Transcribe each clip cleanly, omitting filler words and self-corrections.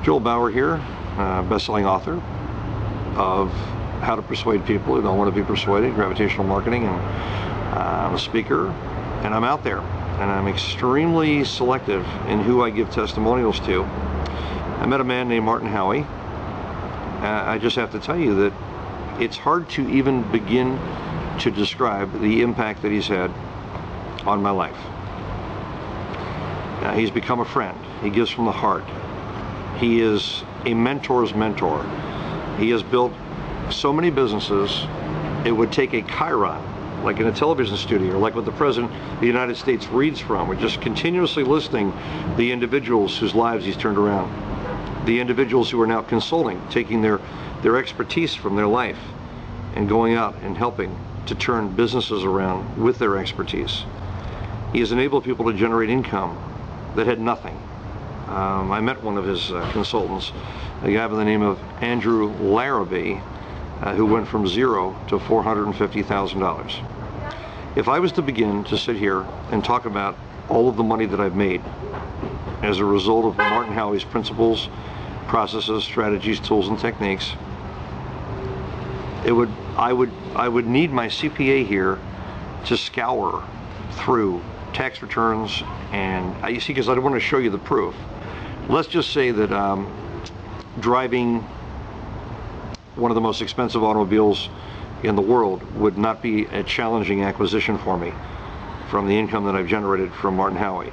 Bauer here, best-selling author of How to Persuade People Who Don't Want to Be Persuaded, Gravitational Marketing, and I'm a speaker, and I'm out there, and I'm extremely selective in who I give testimonials to. I met a man named Howey. I just have to tell you that it's hard to even begin to describe the impact that he's had on my life. He's become a friend. He gives from the heart. He is a mentor's mentor. He has built so many businesses, it would take a chyron, like in a television studio, like what the President of the United States reads from. We're just continuously listing the individuals whose lives he's turned around. The individuals who are now consulting, taking their expertise from their life and going out and helping to turn businesses around with their expertise. He has enabled people to generate income that had nothing. I met one of his consultants, a guy by the name of Andrew Larrabee, who went from zero to $450,000. If I was to begin to sit here and talk about all of the money that I've made as a result of Martin Howey's principles, processes, strategies, tools, and techniques, I would need my CPA here to scour through tax returns, and you see, because I don't want to show you the proof. Let's just say that driving one of the most expensive automobiles in the world would not be a challenging acquisition for me from the income that I've generated from Martin Howey.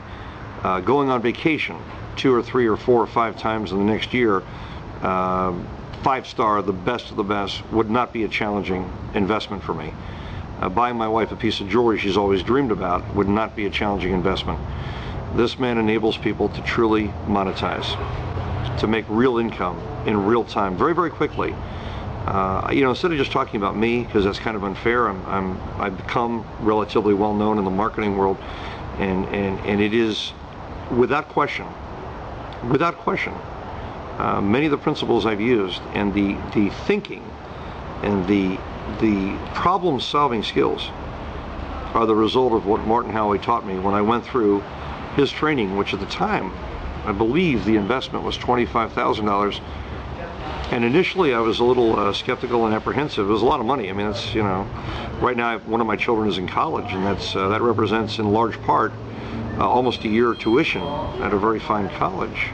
Going on vacation 2 or 3 or 4 or 5 times in the next year, 5-star, the best of the best, would not be a challenging investment for me. Buying my wife a piece of jewelry she's always dreamed about would not be a challenging investment. This man enables people to truly monetize, to make real income in real time, very, very quickly. Instead of just talking about me, because that's kind of unfair, I've become relatively well known in the marketing world, and it is without question, many of the principles I've used and the thinking and the problem-solving skills are the result of what Martin Howey taught me when I went through his training, which at the time, I believe the investment was $25,000. And initially I was a little skeptical and apprehensive. It was a lot of money. I mean, it's, right now one of my children is in college, and that represents in large part almost a year of tuition at a very fine college.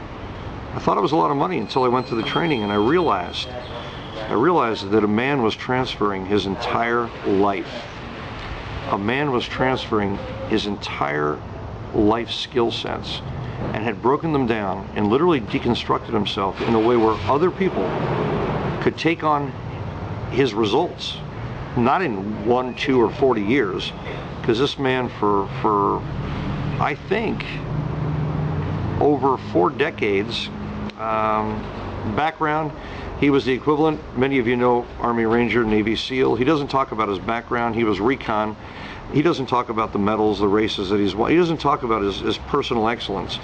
I thought it was a lot of money until I went through the training, and I realized that a man was transferring his entire life. A man was transferring his entire life skill sets and had broken them down and literally deconstructed himself in a way where other people could take on his results, not in 1, 2, or 40 years, because this man for I think over 4 decades, background, he was the equivalent, many of you know, Army Ranger, Navy SEAL. He doesn't talk about his background. He was recon. He doesn't talk about the medals, the races that he's won. He doesn't talk about his personal excellence.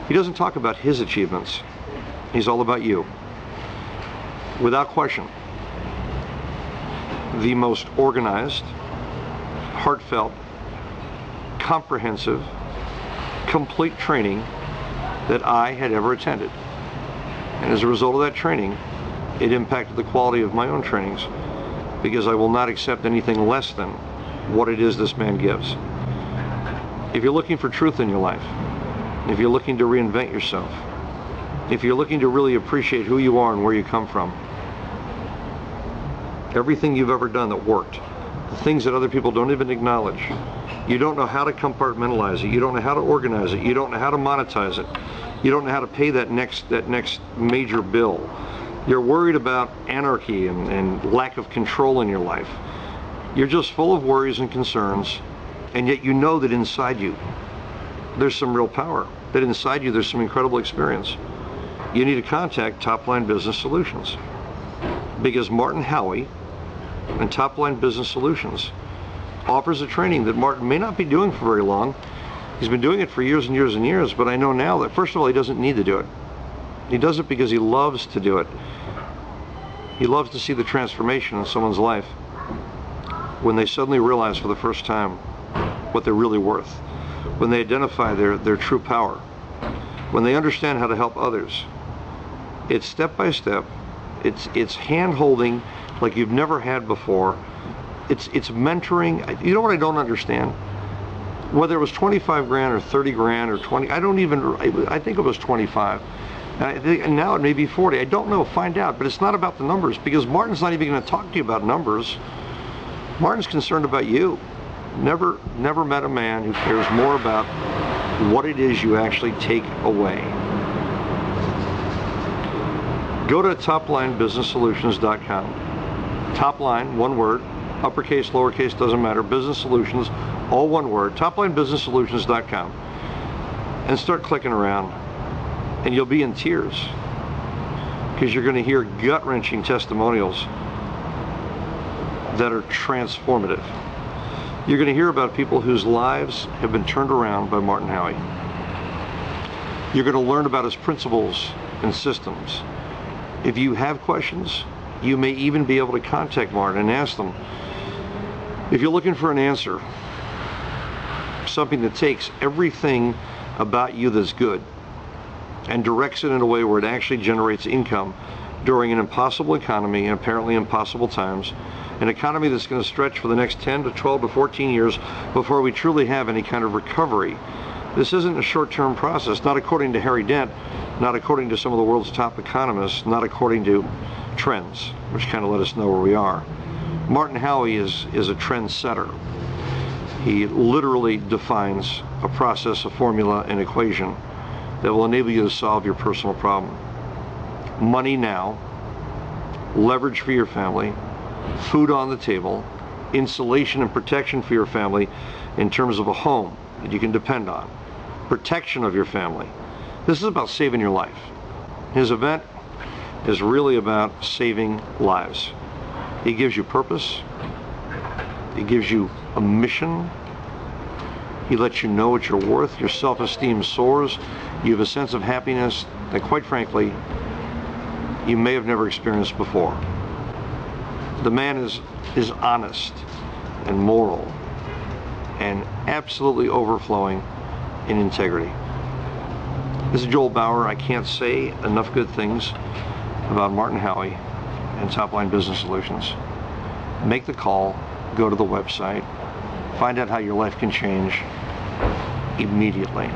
He doesn't talk about his achievements. He's all about you. Without question, the most organized, heartfelt, comprehensive, complete training that I had ever attended. And as a result of that training, it impacted the quality of my own trainings, because I will not accept anything less than what it is this man gives. If you're looking for truth in your life, if you're looking to reinvent yourself, if you're looking to really appreciate who you are and where you come from, everything you've ever done that worked, the things that other people don't even acknowledge, you don't know how to compartmentalize it, you don't know how to organize it, you don't know how to monetize it, you don't know how to pay that next major bill. You're worried about anarchy and lack of control in your life. You're just full of worries and concerns, and yet you know that inside you there's some real power, that inside you there's some incredible experience. You need to contact TopLine Business Solutions, because Martin Howey and TopLine Business Solutions offers a training that Martin may not be doing for very long. He's been doing it for years and years and years, but I know now that, first of all, he doesn't need to do it. He does it because he loves to do it. He loves to see the transformation in someone's life when they suddenly realize for the first time what they're really worth, when they identify their true power, when they understand how to help others, It's step by step. It's hand holding like you've never had before. It's mentoring. You know what I don't understand? Whether it was 25 grand or 30 grand or 20, I think it was 25. And now it may be 40. I don't know. Find out. But it's not about the numbers, because Martin's not even going to talk to you about numbers. Martin's concerned about you. Never met a man who cares more about what it is you actually take away. Go to TopLineBusinessSolutions.com. TopLine, one word, uppercase, lowercase, doesn't matter. Business Solutions, all one word. TopLineBusinessSolutions.com, and start clicking around. And you'll be in tears, because you're going to hear gut-wrenching testimonials that are transformative. You're going to hear about people whose lives have been turned around by Martin Howey. You're going to learn about his principles and systems. If you have questions, you may even be able to contact Martin and ask them. If you're looking for an answer, something that takes everything about you that's good and directs it in a way where it actually generates income during an impossible economy and apparently impossible times, an economy that's going to stretch for the next 10 to 12 to 14 years before we truly have any kind of recovery. This isn't a short-term process, not according to Harry Dent, not according to some of the world's top economists, not according to trends, which kind of let us know where we are. Martin Howey is a trend setter. He literally defines a process, a formula, an equation that will enable you to solve your personal problem. Money now, leverage for your family, food on the table, insulation and protection for your family in terms of a home that you can depend on, protection of your family. This is about saving your life. His event is really about saving lives. He gives you purpose. He gives you a mission. He lets you know what you're worth. Your self-esteem soars. You have a sense of happiness that, quite frankly, you may have never experienced before. The man is honest and moral and absolutely overflowing in integrity. This is Joel Bauer. I can't say enough good things about Martin Howey and TopLine Business Solutions. Make the call, go to the website, find out how your life can change immediately.